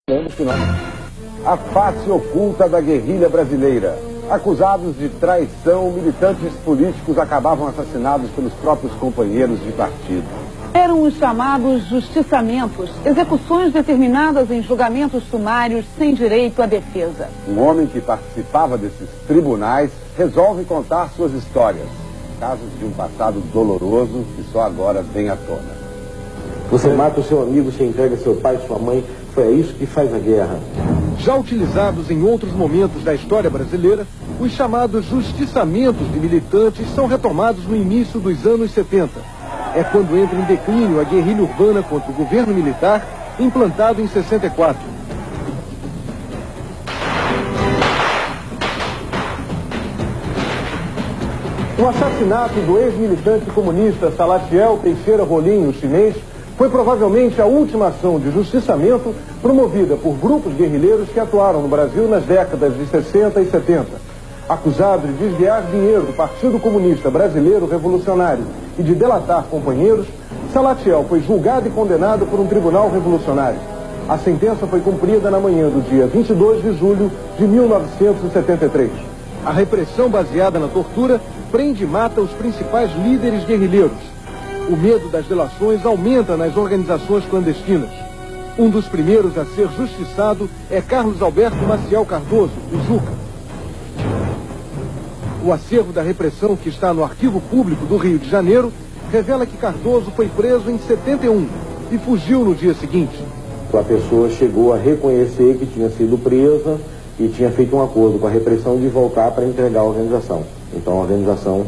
A face oculta da guerrilha brasileira. Acusados de traição, militantes políticos acabavam assassinados pelos próprios companheiros de partido. Eram os chamados justiçamentos, execuções determinadas em julgamentos sumários sem direito à defesa. Um homem que participava desses tribunais resolve contar suas histórias. Casos de um passado doloroso que só agora vem à tona. Você mata o seu amigo, você entrega seu pai, sua mãe. Foi isso que faz a guerra. Já utilizados em outros momentos da história brasileira, os chamados justiçamentos de militantes são retomados no início dos anos 70. É quando entra em declínio a guerrilha urbana contra o governo militar, implantado em 64. O assassinato do ex-militante comunista Salatiel Teixeira Rolim, o chinês, foi provavelmente a última ação de justiçamento promovida por grupos guerrilheiros que atuaram no Brasil nas décadas de 60 e 70. Acusado de desviar dinheiro do Partido Comunista Brasileiro Revolucionário e de delatar companheiros, Salatiel foi julgado e condenado por um tribunal revolucionário. A sentença foi cumprida na manhã do dia 22 de julho de 1973. A repressão baseada na tortura prende e mata os principais líderes guerrilheiros. O medo das delações aumenta nas organizações clandestinas. Um dos primeiros a ser justiçado é Carlos Alberto Maciel Cardoso, o Juca. O acervo da repressão, que está no Arquivo Público do Rio de Janeiro, revela que Cardoso foi preso em 71 e fugiu no dia seguinte. A pessoa chegou a reconhecer que tinha sido presa e tinha feito um acordo com a repressão de voltar para entregar a organização. Então a organização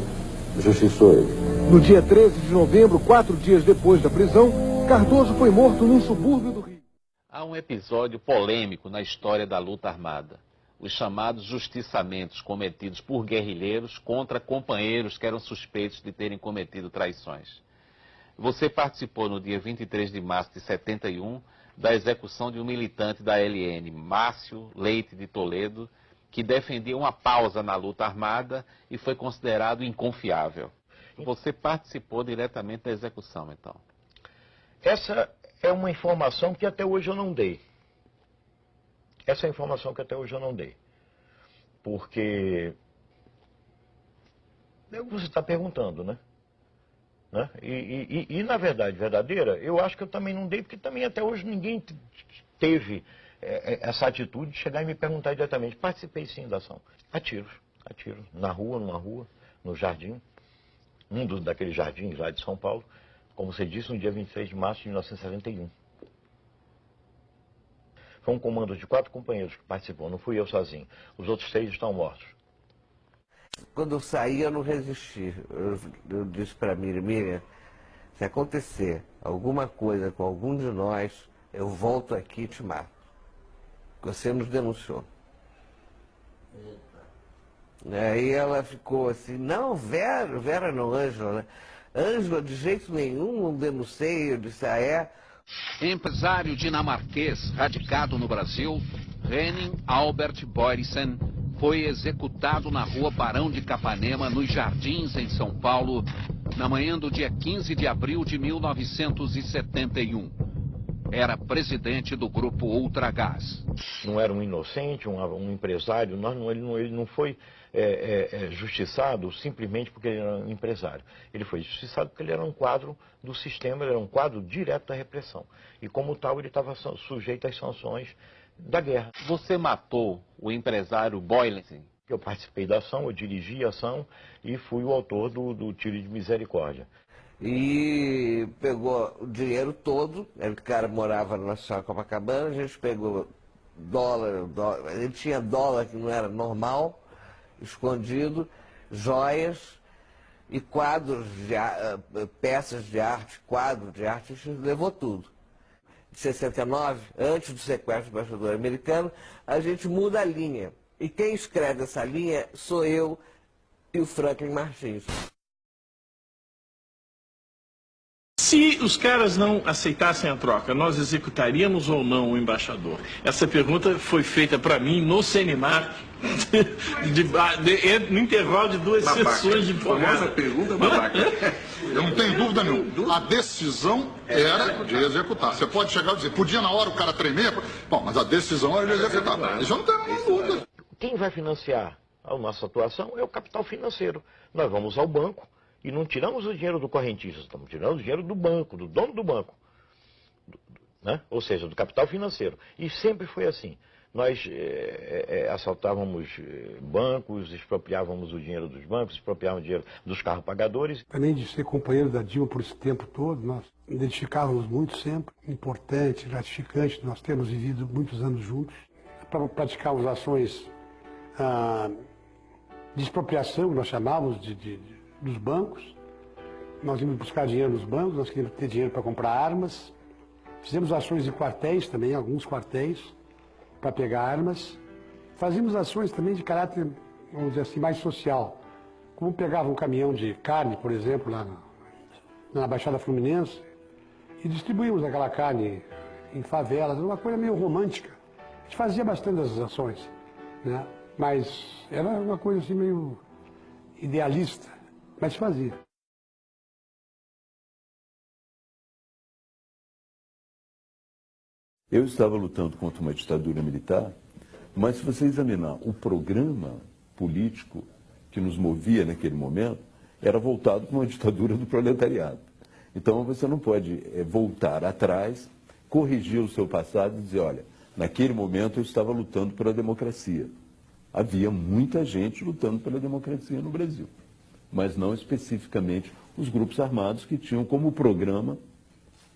justiçou ele. No dia 13 de novembro, 4 dias depois da prisão, Cardoso foi morto num subúrbio do Rio. Há um episódio polêmico na história da luta armada. Os chamados justiçamentos cometidos por guerrilheiros contra companheiros que eram suspeitos de terem cometido traições. Você participou no dia 23 de março de 71 da execução de um militante da LN, Márcio Leite de Toledo, que defendia uma pausa na luta armada e foi considerado inconfiável. Você participou diretamente da execução, então? Essa é uma informação que até hoje eu não dei. Essa é a informação que até hoje eu não dei. Porque é o que você está perguntando, né? E na verdade verdadeira, eu acho que eu também não dei, porque também até hoje ninguém teve essa atitude de chegar e me perguntar diretamente. Participei sim da ação. A tiros, numa rua, no jardim. Daqueles jardins lá de São Paulo, como você disse, no dia 23 de março de 1971. Foi um comando de 4 companheiros que participou, não fui eu sozinho. Os outros 6 estão mortos. Quando eu saí, eu não resisti. Eu disse para Miriam, se acontecer alguma coisa com algum de nós, eu volto aqui e te mato. Você nos denunciou. Aí ela ficou assim, não, Vera não, Ângela, né? Ângela, de jeito nenhum, não denunciei. Eu disse, é? Empresário dinamarquês radicado no Brasil, Henning Albert Boysen, foi executado na rua Barão de Capanema, nos Jardins, em São Paulo, na manhã do dia 15 de abril de 1971. Era presidente do grupo Ultragás. Não era um inocente, um empresário, ele não foi justiçado simplesmente porque ele era um empresário. Ele foi justiçado porque ele era um quadro do sistema, ele era um quadro direto da repressão. E como tal, ele estava sujeito às sanções da guerra. Você matou o empresário Boysen? Eu participei da ação, eu dirigi a ação e fui o autor do tiro de misericórdia. E pegou o dinheiro todo, o cara morava na Nacional Copacabana, a gente pegou dólar, ele tinha dólar que não era normal, escondido, joias e quadros, peças de arte, quadros de arte, a gente levou tudo. Em 69, antes do sequestro do embaixador americano, a gente muda a linha. E quem escreve essa linha sou eu e o Franklin Martins. Se os caras não aceitassem a troca, nós executaríamos ou não o embaixador? Essa pergunta foi feita para mim no Senemar, no intervalo de duas sessões de porrada. Famosa pergunta babaca. Eu não tenho dúvida nenhuma. A decisão era de executar. Você pode chegar e dizer, podia na hora o cara tremer, bom, mas a decisão era de executar. Isso eu não tenho nenhuma dúvida. Quem vai financiar a nossa atuação é o capital financeiro. Nós vamos ao banco e não tiramos o dinheiro do correntista, estamos tirando o dinheiro do banco, do dono do banco, né? Ou seja, do capital financeiro. E sempre foi assim. Nós assaltávamos bancos, expropriávamos o dinheiro dos bancos, expropriávamos o dinheiro dos carros pagadores. Além de ser companheiro da Dilma por esse tempo todo, nós identificávamos muito sempre, importante, gratificante, nós temos vivido muitos anos juntos, para praticarmos ações de expropriação, que nós chamávamos dos bancos. Nós íamos buscar dinheiro nos bancos, nós queríamos ter dinheiro para comprar armas. Fizemos ações em quartéis também, alguns quartéis, para pegar armas. Fazíamos ações também de caráter, vamos dizer assim, mais social. Como pegava um caminhão de carne, por exemplo, lá na Baixada Fluminense, e distribuímos aquela carne em favelas, uma coisa meio romântica. A gente fazia bastante essas ações, né? Mas era uma coisa assim meio idealista, mas fazia. Eu estava lutando contra uma ditadura militar, mas se você examinar o programa político que nos movia naquele momento, era voltado para uma ditadura do proletariado. Então você não pode voltar atrás, corrigir o seu passado e dizer, olha, naquele momento eu estava lutando pela democracia. Havia muita gente lutando pela democracia no Brasil, mas não especificamente os grupos armados que tinham como programa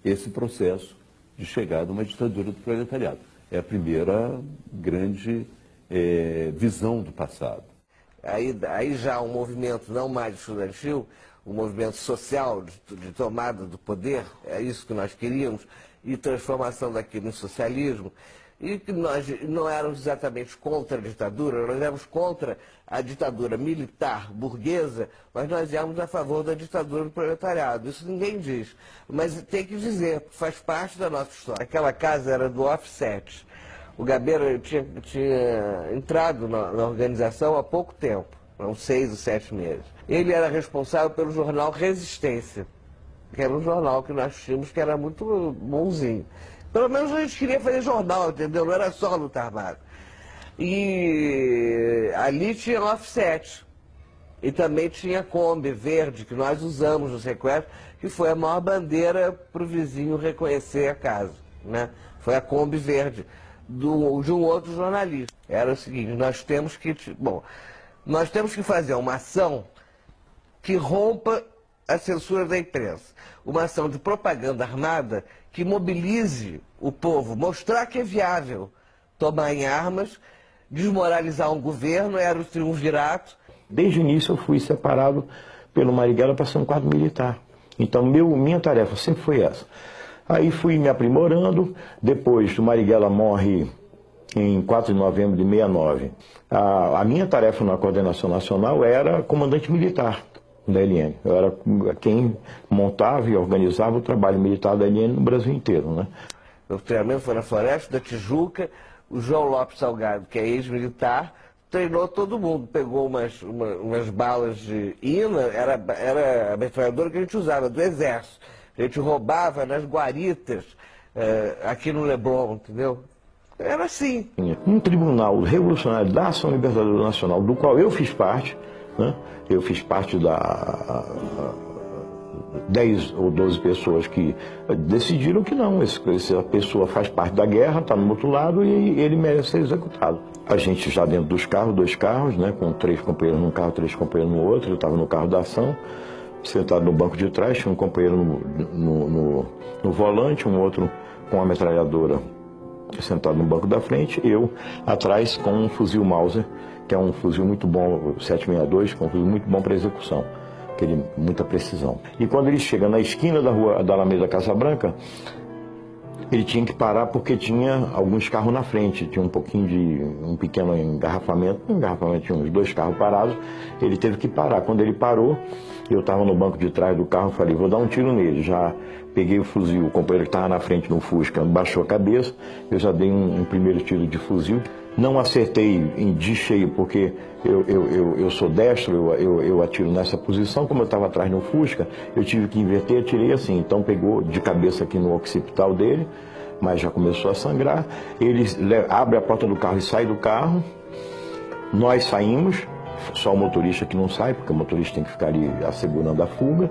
esse processo de chegada a uma ditadura do proletariado. É a primeira grande visão do passado. Aí já um movimento não mais estudantil, um movimento social de tomada do poder, é isso que nós queríamos, e transformação daquilo em socialismo. E que nós não éramos exatamente contra a ditadura, nós éramos contra a ditadura militar, burguesa, mas nós éramos a favor da ditadura do proletariado. Isso ninguém diz, mas tem que dizer, faz parte da nossa história. Aquela casa era do Offset. O Gabeira tinha entrado na organização há pouco tempo, há uns 6 ou 7 meses. Ele era responsável pelo jornal Resistência, que era um jornal que nós tínhamos que era muito bonzinho. Pelo menos a gente queria fazer jornal, entendeu? Não era só luta armada. E ali tinha Offset. E também tinha Kombi verde, que nós usamos no sequestro, que foi a maior bandeira para o vizinho reconhecer a casa, né? Foi a Kombi verde de um outro jornalista. Era o seguinte, nós temos que fazer uma ação que rompa a censura da imprensa. Uma ação de propaganda armada que mobilize o povo, mostrar que é viável tomar em armas, desmoralizar um governo, era o triunvirato. Desde o início eu fui separado pelo Marighella para ser um quadro militar. Então minha tarefa sempre foi essa. Aí fui me aprimorando, depois o Marighella morre em 4 de novembro de 69. A minha tarefa na coordenação nacional era comandante militar da LN. Eu era quem montava e organizava o trabalho militar da LN no Brasil inteiro, né? O treinamento foi na Floresta da Tijuca. O João Lopes Salgado, que é ex-militar, treinou todo mundo. Pegou umas balas de INA, era a metralhadora que a gente usava, do Exército. A gente roubava nas guaritas, aqui no Leblon, entendeu? Era assim. Um tribunal revolucionário da Ação Libertadora Nacional, do qual eu fiz parte, né? Eu fiz parte da 10 ou 12 pessoas que decidiram que não, essa pessoa faz parte da guerra, está no outro lado e ele merece ser executado. A gente já dentro dos carros, 2 carros, né, com 3 companheiros num carro, 3 companheiros no outro, eu estava no carro da ação, sentado no banco de trás, tinha um companheiro no volante, um outro com uma metralhadora sentado no banco da frente, eu atrás com um fuzil Mauser, que é um fuzil muito bom, 762, que é um fuzil muito bom para execução, muita precisão. E quando ele chega na esquina da rua da Alameda Casa Branca, ele tinha que parar porque tinha alguns carros na frente, tinha um pequeno engarrafamento tinha uns 2 carros parados, ele teve que parar. Quando ele parou, Eu estava no banco de trás do carro, falei, vou dar um tiro nele. Já peguei o fuzil, o companheiro que estava na frente no Fusca baixou a cabeça, eu já dei um primeiro tiro de fuzil. Não acertei de cheio, porque eu sou destro, eu atiro nessa posição. Como eu estava atrás no Fusca, eu tive que inverter, atirei assim. Então pegou de cabeça aqui no occipital dele, mas já começou a sangrar. Ele abre a porta do carro e sai do carro. Nós saímos, só o motorista que não sai, porque o motorista tem que ficar ali assegurando a fuga.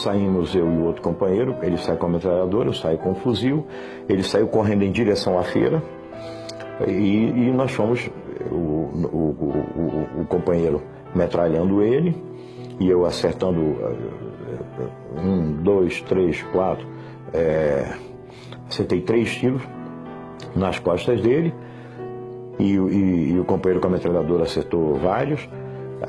Saímos eu e o outro companheiro, ele sai com a metralhadora, eu saio com o fuzil. Ele saiu correndo em direção à feira. E nós fomos, o companheiro metralhando ele, e eu acertando 1, 2, 3, 4, acertei 3 tiros nas costas dele, e o companheiro com a metralhadora acertou vários.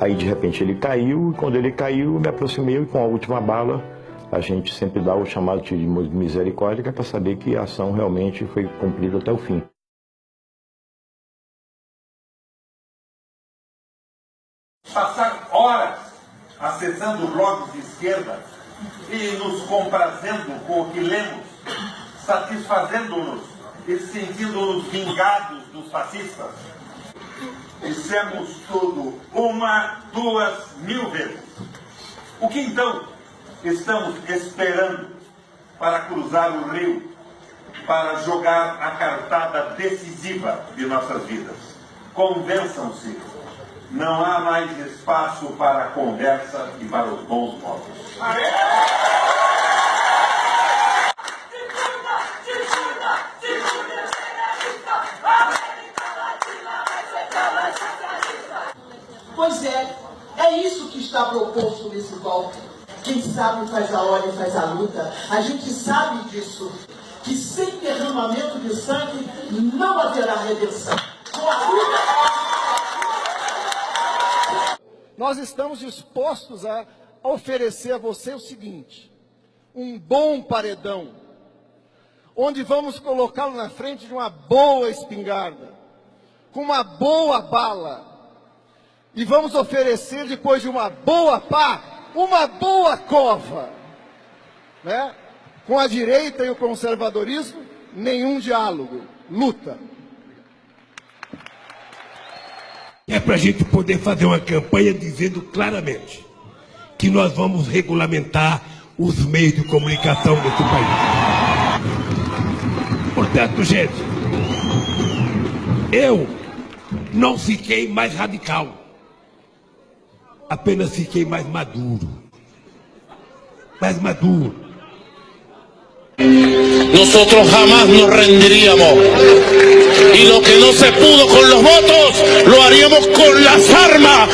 Aí de repente ele caiu, e quando ele caiu eu me aproximei, e com a última bala a gente sempre dá o chamado tiro de misericórdia, que é para saber que a ação realmente foi cumprida até o fim. Passar horas acessando blogs de esquerda e nos comprazendo com o que lemos, satisfazendo-nos e sentindo-nos vingados dos fascistas. Dissemos tudo 1, 2, 1000 vezes. O que então estamos esperando para cruzar o rio, para jogar a cartada decisiva de nossas vidas? Convençam-se. Não há mais espaço para a conversa e para os bons modos. Pois é isso que está proposto nesse golpe. Quem sabe faz a hora e faz a luta. A gente sabe disso, que sem derramamento de sangue não haverá redenção. Com a luta... Nós estamos dispostos a oferecer a você o seguinte, um bom paredão, onde vamos colocá-lo na frente de uma boa espingarda, com uma boa bala, e vamos oferecer, depois de uma boa pá, uma boa cova, né? Com a direita e o conservadorismo, nenhum diálogo, luta. É para a gente poder fazer uma campanha dizendo claramente que nós vamos regulamentar os meios de comunicação desse país. Portanto, gente, eu não fiquei mais radical, apenas fiquei mais maduro. Mais maduro. Nosotros jamás nos rendiríamos, y lo que no se pudo con los votos lo haríamos con las armas.